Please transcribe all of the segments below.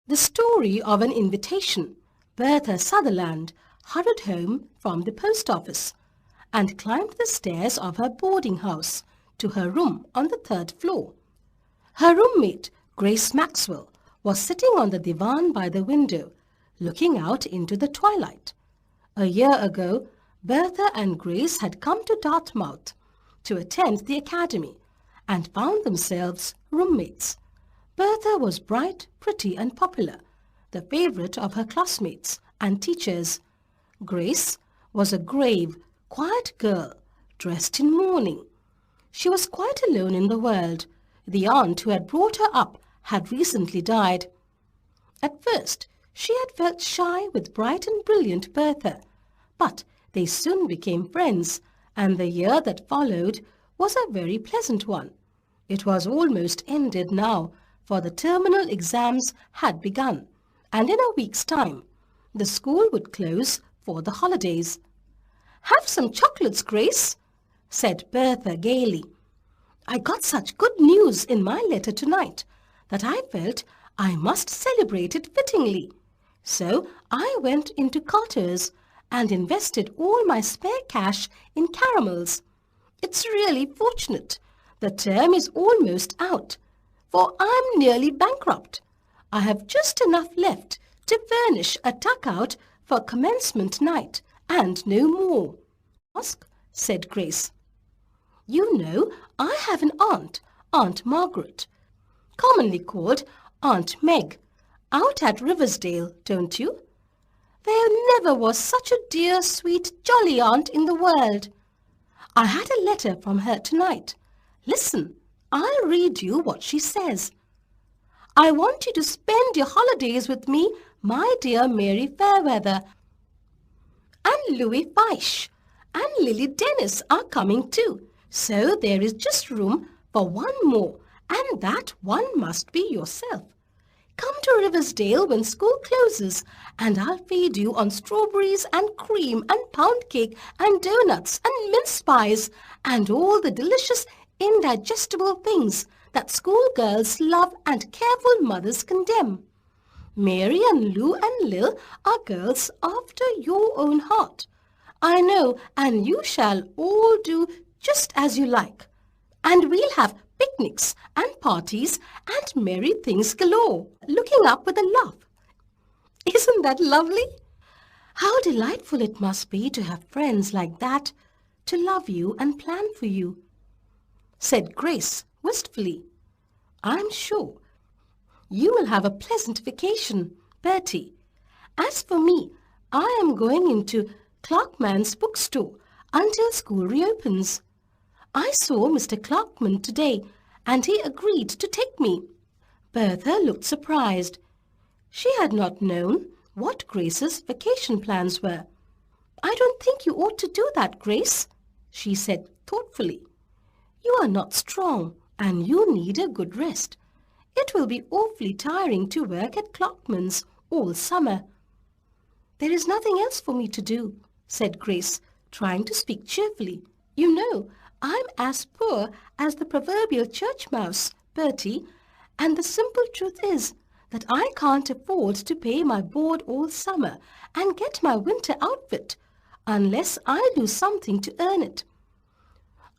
The story of an invitation. Bertha Sutherland hurried home from the post office and climbed the stairs of her boarding house to her room on the third floor. Her roommate, Grace Maxwell, was sitting on the divan by the window, looking out into the twilight. A year ago, Bertha and Grace had come to Dartmouth to attend the academy and found themselves roommates. Bertha was bright, pretty and popular, the favorite of her classmates and teachers. Grace was a grave, quiet girl, dressed in mourning. She was quite alone in the world. The aunt who had brought her up had recently died. At first, she had felt shy with bright and brilliant Bertha, but they soon became friends, and the year that followed was a very pleasant one. It was almost ended now, for the terminal exams had begun, and in a week's time, the school would close for the holidays. "Have some chocolates, Grace," said Bertha gaily. "I got such good news in my letter tonight that I felt I must celebrate it fittingly. So I went into Carter's and invested all my spare cash in caramels. It's really fortunate. The term is almost out, for I'm nearly bankrupt. I have just enough left to furnish a tuck-out for commencement night, and no more." "Ask," said Grace. "You know, I have an aunt, Aunt Margaret, commonly called Aunt Meg, out at Riversdale, don't you? There never was such a dear, sweet, jolly aunt in the world. I had a letter from her tonight. Listen, I'll read you what she says. 'I want you to spend your holidays with me, my dear Mary Fairweather, and Louis Fyshe, and Lily Dennis are coming too, so there is just room for one more, and that one must be yourself. Come to Riversdale when school closes, and I'll feed you on strawberries and cream and pound cake and doughnuts and mince pies and all the delicious indigestible things that schoolgirls love and careful mothers condemn. Mary and Lou and Lil are girls after your own heart. I know, and you shall all do just as you like. And we'll have picnics and parties and merry things galore," looking up with a laugh. "Isn't that lovely? How delightful it must be to have friends like that, to love you and plan for you," said Grace wistfully. "I'm sure you will have a pleasant vacation, Bertie. As for me, I am going into Clarkman's bookstore until school reopens. I saw Mr. Clarkman today, and he agreed to take me." Bertha looked surprised. She had not known what Grace's vacation plans were. "I don't think you ought to do that, Grace," she said thoughtfully. "You are not strong, and you need a good rest. It will be awfully tiring to work at Clarkman's all summer." "There is nothing else for me to do," said Grace, trying to speak cheerfully. "You know, I'm as poor as the proverbial church mouse, Bertie, and the simple truth is that I can't afford to pay my board all summer and get my winter outfit unless I do something to earn it.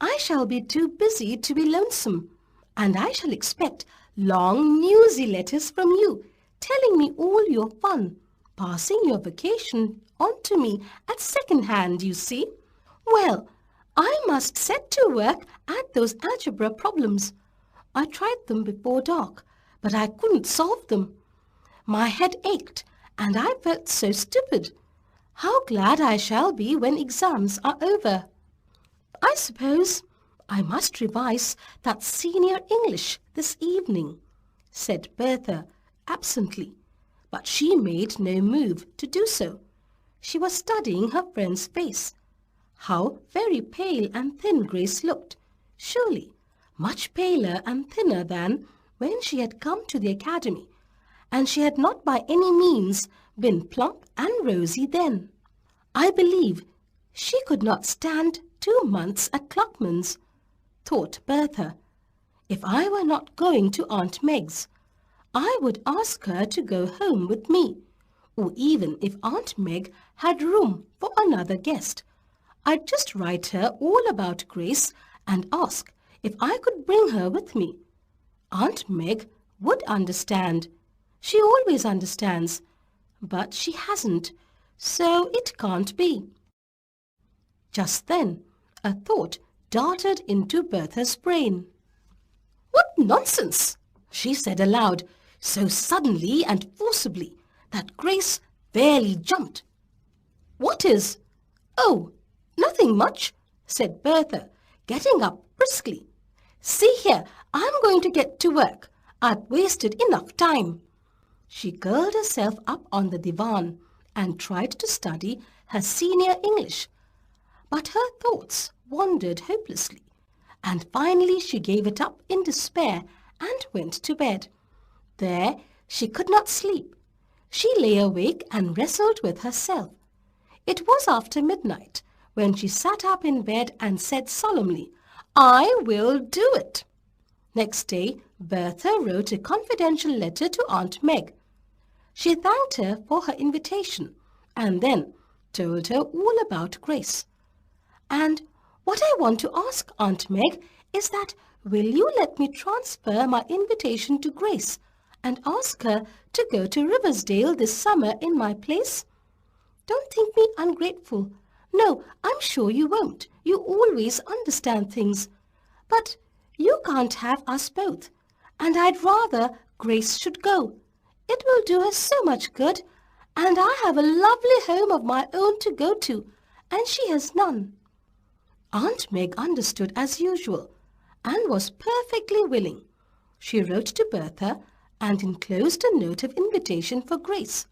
I shall be too busy to be lonesome, and I shall expect long, newsy letters from you, telling me all your fun, passing your vacation on to me at second hand, you see. Well, I must set to work at those algebra problems. I tried them before dark, but I couldn't solve them. My head ached, and I felt so stupid. How glad I shall be when exams are over. I suppose I must revise that senior English this evening," said Bertha absently, but she made no move to do so. She was studying her friend's face. How very pale and thin Grace looked, surely much paler and thinner than when she had come to the academy, and she had not by any means been plump and rosy then. "I believe she could not stand 2 months at Clarkman's," thought Bertha. "If I were not going to Aunt Meg's, I would ask her to go home with me, or even if Aunt Meg had room for another guest. I'd just write her all about Grace and ask if I could bring her with me. Aunt Meg would understand. She always understands, but she hasn't, so it can't be. Just then, a thought darted into Bertha's brain. "What nonsense!" she said aloud, so suddenly and forcibly that Grace fairly jumped. "What is?" "Oh, nothing much," said Bertha, getting up briskly. "See here, I'm going to get to work. I've wasted enough time." She curled herself up on the divan and tried to study her senior English. But her thoughts wandered hopelessly, and finally she gave it up in despair and went to bed. There she could not sleep. She lay awake and wrestled with herself. It was after midnight when she sat up in bed and said solemnly, "I will do it." Next day, Bertha wrote a confidential letter to Aunt Meg. She thanked her for her invitation and then told her all about Grace. "And what I want to ask Aunt Meg is that will you let me transfer my invitation to Grace and ask her to go to Riversdale this summer in my place? Don't think me ungrateful. No, I'm sure you won't. You always understand things. But you can't have us both, and I'd rather Grace should go. It will do her so much good, and I have a lovely home of my own to go to, and she has none." Aunt Meg understood as usual and was perfectly willing. She wrote to Bertha and enclosed a note of invitation for Grace.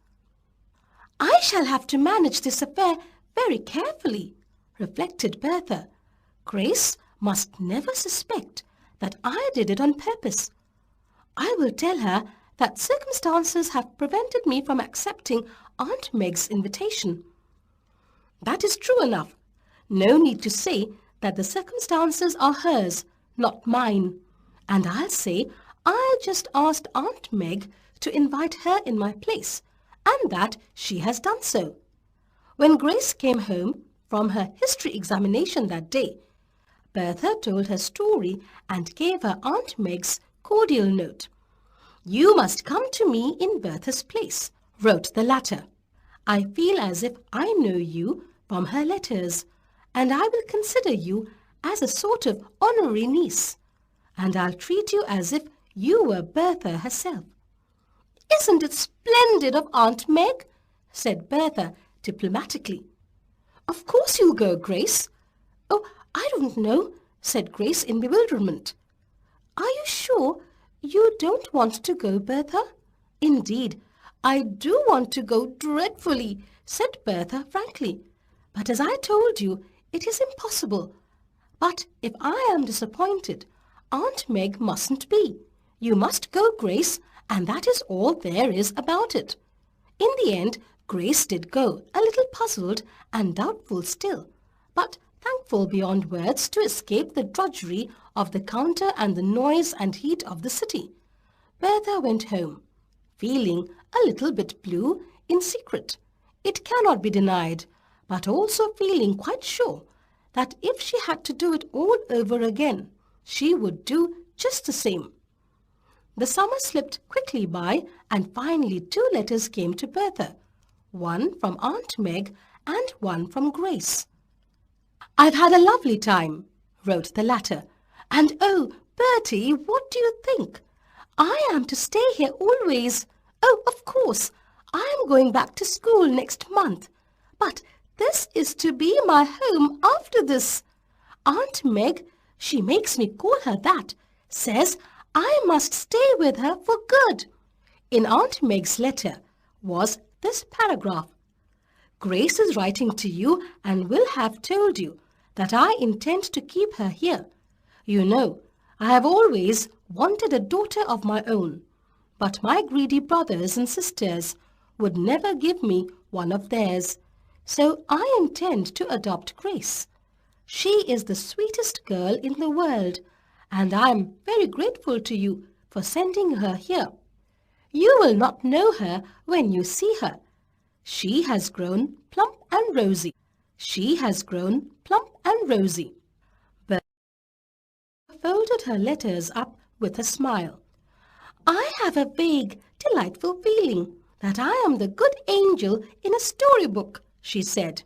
"I shall have to manage this affair very carefully," reflected Bertha. "Grace must never suspect that I did it on purpose. I will tell her that circumstances have prevented me from accepting Aunt Meg's invitation." That is true enough. No need to say that the circumstances are hers, not mine. And I'll say I just asked Aunt Meg to invite her in my place, and that she has done so. When Grace came home from her history examination that day, Bertha told her story and gave her Aunt Meg's cordial note. "You must come to me in Bertha's place," wrote the latter. "I feel as if I know you from her letters, and I will consider you as a sort of honorary niece, and I'll treat you as if you were Bertha herself." "Isn't it splendid of Aunt Meg?" said Bertha diplomatically. "Of course you'll go, Grace." "Oh, I don't know," said Grace in bewilderment. "Are you sure you don't want to go, Bertha?" "Indeed, I do want to go dreadfully," said Bertha frankly. "But as I told you, it is impossible. But if I am disappointed, Aunt Meg mustn't be. You must go, Grace, and that is all there is about it." In the end, Grace did go, a little puzzled and doubtful still, but thankful beyond words to escape the drudgery of the counter and the noise and heat of the city. Bertha went home, feeling a little bit blue in secret. It cannot be denied, but also feeling quite sure that if she had to do it all over again, she would do just the same. The summer slipped quickly by, and finally 2 letters came to Bertha, one from Aunt Meg and one from Grace. "I've had a lovely time," wrote the latter, "and oh, Bertie, what do you think? I am to stay here always. Oh, of course, I am going back to school next month, but this is to be my home after this. Aunt Meg, she makes me call her that, says I must stay with her for good." In Aunt Meg's letter was this paragraph: "Grace is writing to you and will have told you that I intend to keep her here. You know, I have always wanted a daughter of my own, but my greedy brothers and sisters would never give me one of theirs, so I intend to adopt Grace. She is the sweetest girl in the world, and I am very grateful to you for sending her here. You will not know her when you see her. She has grown plump and rosy. She has grown plump and rosy. Bertha folded her letters up with a smile. I have a vague, delightful feeling that I am the good angel in a storybook, she said.